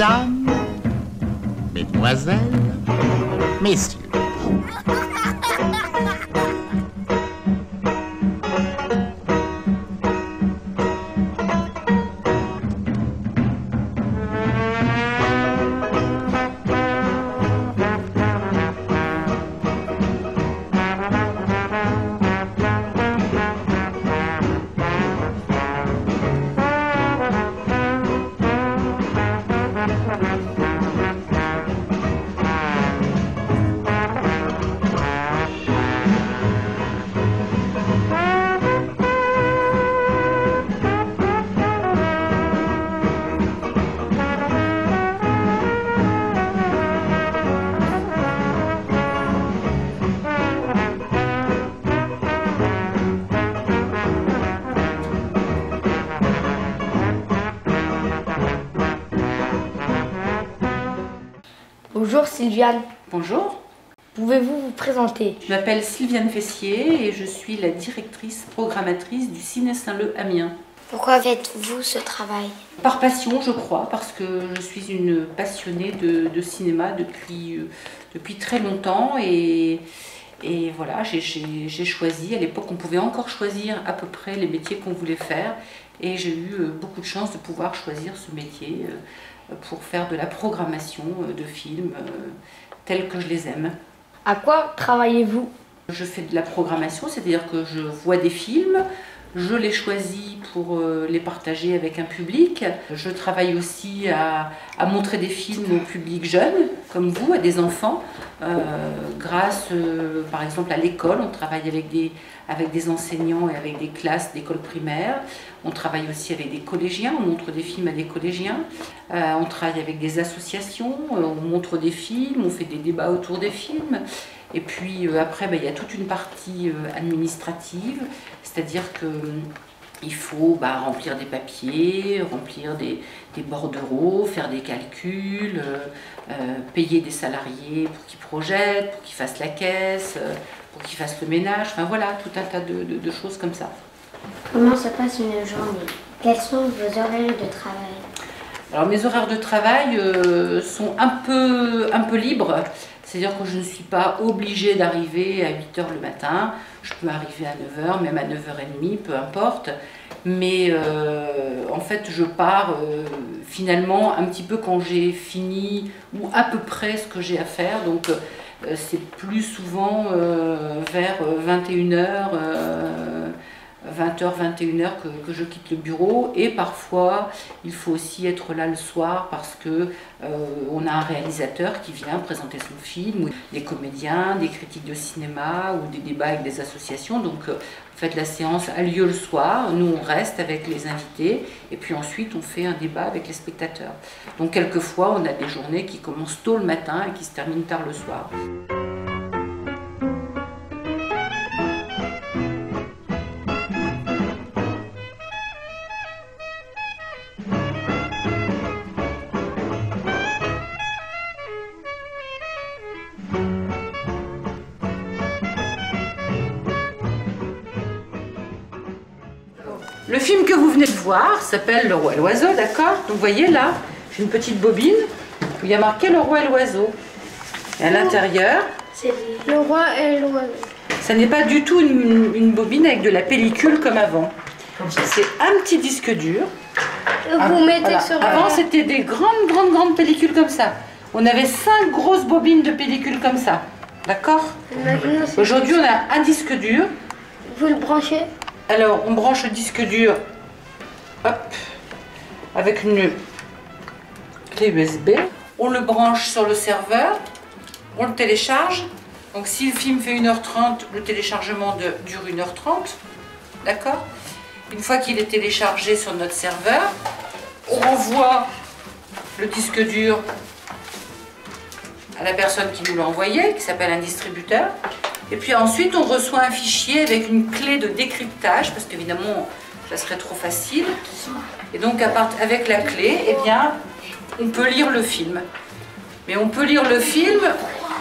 Mesdames, Mesdemoiselles, Messieurs. Bonjour Sylviane. Bonjour. Pouvez-vous vous présenter? Je m'appelle Sylviane Fessier et je suis la directrice programmatrice du Ciné Saint-Leu Amiens. Pourquoi faites-vous ce travail? Par passion, je crois, parce que je suis une passionnée de cinéma depuis très longtemps et voilà, j'ai choisi, à l'époque on pouvait encore choisir à peu près les métiers qu'on voulait faire et j'ai eu beaucoup de chance de pouvoir choisir ce métier pour faire de la programmation de films tels que je les aime. À quoi travaillez-vous? Je fais de la programmation, c'est-à-dire que je vois des films, je les choisis pour les partager avec un public. Je travaille aussi à montrer des films au public jeune, comme vous, à des enfants, grâce par exemple à l'école. On travaille avec des enseignants et avec des classes d'école primaire. On travaille aussi avec des collégiens, on montre des films à des collégiens. On travaille avec des associations, on montre des films, on fait des débats autour des films. Et puis après, il y a toute une partie administrative, c'est-à-dire qu'il faut remplir des papiers, remplir des bordereaux, faire des calculs, payer des salariés pour qu'ils projettent, pour qu'ils fassent la caisse, pour qu'ils fassent le ménage, enfin voilà, tout un tas de choses comme ça. Comment se passe une journée? Quels sont vos horaires de travail? Alors mes horaires de travail sont un peu libres. C'est-à-dire que je ne suis pas obligée d'arriver à 8 h le matin, je peux arriver à 9 h, même à 9 h30, peu importe. Mais en fait, je pars finalement un petit peu quand j'ai fini ou à peu près ce que j'ai à faire. Donc c'est plus souvent vers 21 h, 20 h, 21 h que je quitte le bureau, et parfois il faut aussi être là le soir parce que on a un réalisateur qui vient présenter son film, ou des comédiens, des critiques de cinéma ou des débats avec des associations. Donc en fait la séance a lieu le soir, nous on reste avec les invités et puis ensuite on fait un débat avec les spectateurs. Donc quelquefois on a des journées qui commencent tôt le matin et qui se terminent tard le soir. Le film que vous venez de voir s'appelle Le Roi et l'Oiseau, d'accord? Donc vous voyez là, j'ai une petite bobine où il y a marqué Le Roi et l'Oiseau. Et à l'intérieur, C'est Le Roi et l'Oiseau. ça n'est pas du tout une bobine avec de la pellicule comme avant. C'est un petit disque dur. Vous mettez Voilà. sur... Avant c'était des grandes pellicules comme ça. On avait 5 grosses bobines de pellicule comme ça, d'accord? Aujourd'hui on a un disque dur. Vous le branchez? Alors, on branche le disque dur, hop, avec une clé USB. On le branche sur le serveur, on le télécharge. Donc, si le film fait 1 h 30, le téléchargement dure 1 h 30, d'accord? Une fois qu'il est téléchargé sur notre serveur, on renvoie le disque dur à la personne qui nous l'a envoyé, qui s'appelle un distributeur. Et puis ensuite, on reçoit un fichier avec une clé de décryptage, parce qu'évidemment, ça serait trop facile. Et donc, avec la clé, eh bien, on peut lire le film. Mais on peut lire le film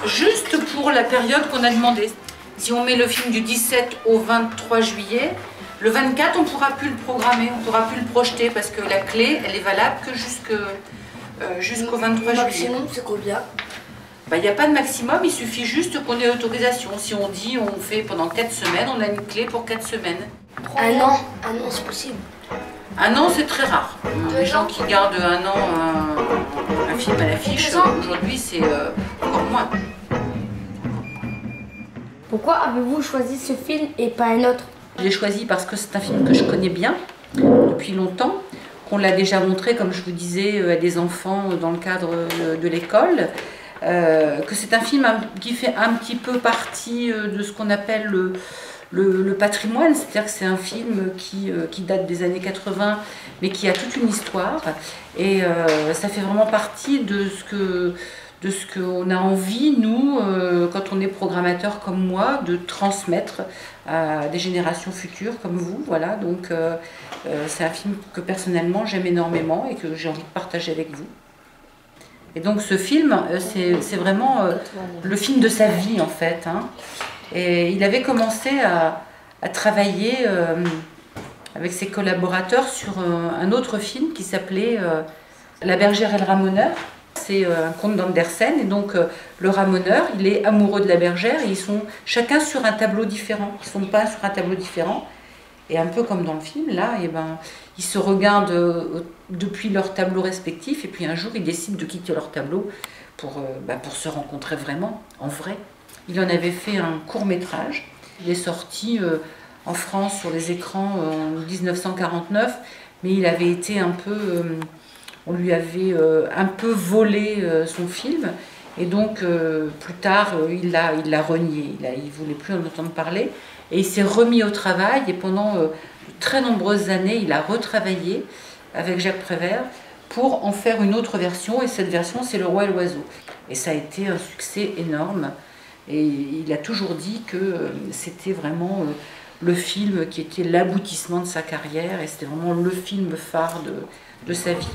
juste pour la période qu'on a demandé. Si on met le film du 17 au 23 juillet, le 24, on ne pourra plus le programmer, on ne pourra plus le projeter, parce que la clé, elle est valable que Jusqu'au 23 Le juillet. maximum, c'est combien? Il n'y a pas de maximum, il suffit juste qu'on ait l'autorisation. Si on dit on fait pendant 4 semaines, on a une clé pour 4 semaines. Un an, c'est possible. Un an, c'est très rare. Les gens qui gardent un an un film à l'affiche, aujourd'hui, c'est encore moins. Pourquoi avez-vous choisi ce film et pas un autre? Je l'ai choisi parce que c'est un film que je connais bien depuis longtemps, qu'on l'a déjà montré, comme je vous disais, à des enfants dans le cadre de l'école, que c'est un film qui fait un petit peu partie de ce qu'on appelle le patrimoine, c'est-à-dire que c'est un film qui date des années 80, mais qui a toute une histoire, et ça fait vraiment partie de ce qu'on a envie, nous, quand on est programmateur comme moi, de transmettre à des générations futures comme vous. Voilà, donc c'est un film que personnellement j'aime énormément et que j'ai envie de partager avec vous. Et donc ce film, c'est vraiment le film de sa vie en fait. Hein. Et il avait commencé à travailler avec ses collaborateurs sur un autre film qui s'appelait La bergère et le ramoneur. C'est un conte d'Andersen, et donc le ramoneur, il est amoureux de la bergère, et ils sont chacun sur un tableau différent, ils sont peints sur un tableau différent, et un peu comme dans le film, là, et ils se regardent depuis leur tableau respectif, et puis un jour ils décident de quitter leur tableau pour se rencontrer vraiment, en vrai. Il en avait fait un court-métrage, il est sorti en France sur les écrans en 1949, mais il avait été un peu... on lui avait un peu volé son film, et donc plus tard il l'a renié, il ne voulait plus en entendre parler, et il s'est remis au travail, et pendant de très nombreuses années il a retravaillé avec Jacques Prévert pour en faire une autre version, et cette version c'est Le Roi et l'Oiseau, et ça a été un succès énorme, et il a toujours dit que c'était vraiment le film qui était l'aboutissement de sa carrière, et c'était vraiment le film phare de sa vie.